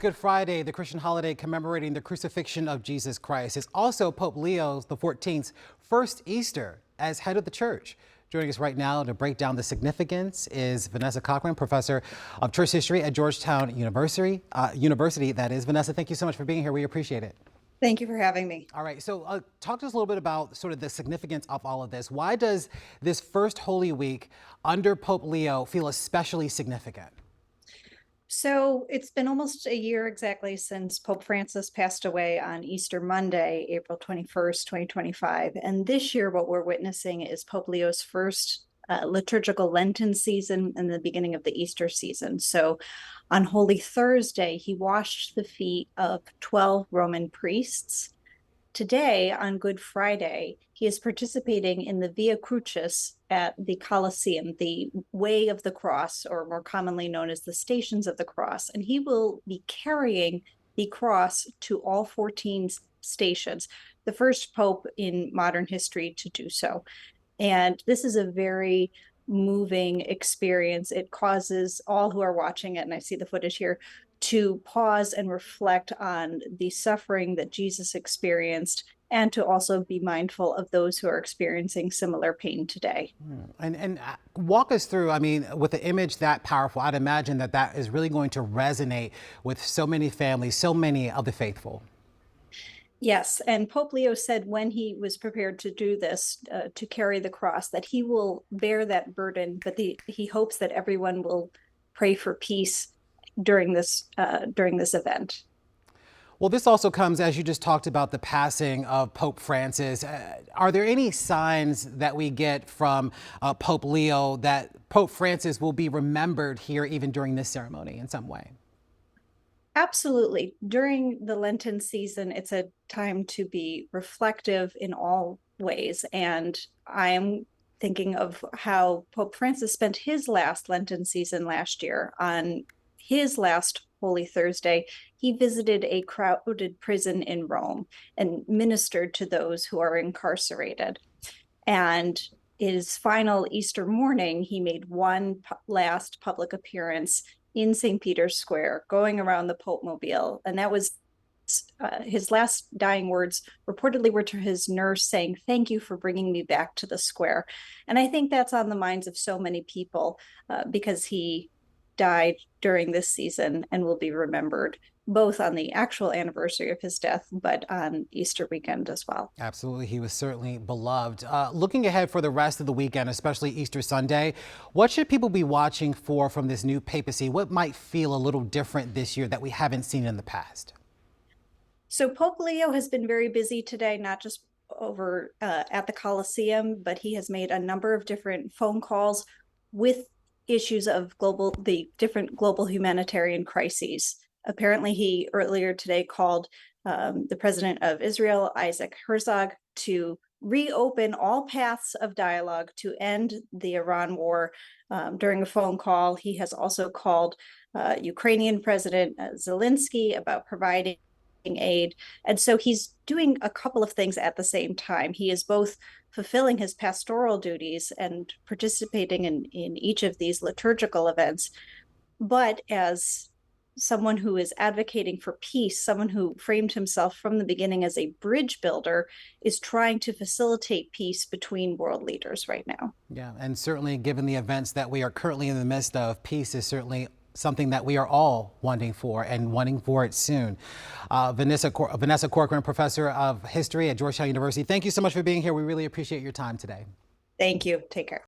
Good Friday, the Christian holiday commemorating the crucifixion of Jesus Christ, is also Pope Leo XIV's first Easter as head of the church. Joining us right now to break down the significance is Vanessa Corcoran, professor of church history at Georgetown University. Vanessa, thank you so much for being here. We appreciate it. Thank you for having me. All right, so talk to us a little bit about sort of the significance of all of this. Why does this first Holy Week under Pope Leo feel especially significant? So it's been almost a year exactly since Pope Francis passed away on Easter Monday, April 21st, 2025. And this year, what we're witnessing is Pope Leo's first liturgical Lenten season and the beginning of the Easter season. So on Holy Thursday, he washed the feet of 12 Roman priests. Today, on Good Friday, he is participating in the Via Crucis at the Colosseum, the Way of the Cross, or more commonly known as the Stations of the Cross. And he will be carrying the cross to all 14 stations, the first pope in modern history to do so. And this is a very moving experience. It causes all who are watching it, and I see the footage here, to pause and reflect on the suffering that Jesus experienced and to also be mindful of those who are experiencing similar pain today. And walk us through, I mean, with an image that powerful, I'd imagine that that is really going to resonate with so many families, so many of the faithful. Yes, and Pope Leo said when he was prepared to do this, to carry the cross, that he will bear that burden, but he hopes that everyone will pray for peace during this event. Well, this also comes, as you just talked about, the passing of Pope Francis. Are there any signs that we get from Pope Leo that Pope Francis will be remembered here even during this ceremony in some way? Absolutely. During the Lenten season, it's a time to be reflective in all ways. And I am thinking of how Pope Francis spent his last Lenten season last year. On his last Holy Thursday, he visited a crowded prison in Rome and ministered to those who are incarcerated. And his final Easter morning, he made one last public appearance in St. Peter's Square, going around the Pope Mobile. And that was his last dying words reportedly were to his nurse saying, "Thank you for bringing me back to the square." And I think that's on the minds of so many people because he died during this season and will be remembered both on the actual anniversary of his death, but on Easter weekend as well. Absolutely. He was certainly beloved. Looking ahead for the rest of the weekend, especially Easter Sunday, what should people be watching for from this new papacy? What might feel a little different this year that we haven't seen in the past? So Pope Leo has been very busy today, not just over at the Colosseum, but he has made a number of different phone calls with issues of the different global humanitarian crises. Apparently, he earlier today called the president of Israel, Isaac Herzog, to reopen all paths of dialogue to end the Iran war. During a phone call, he has also called Ukrainian President Zelensky about providing aid. And so he's doing a couple of things at the same time. He is both fulfilling his pastoral duties and participating in each of these liturgical events, but as someone who is advocating for peace, someone who framed himself from the beginning as a bridge builder, is trying to facilitate peace between world leaders right now. Yeah, and certainly given the events that we are currently in the midst of, peace is certainly something that we are all wanting for and wanting for it soon. Vanessa Corcoran, professor of history at Georgetown University, thank you so much for being here. We really appreciate your time today. Thank you. Take care.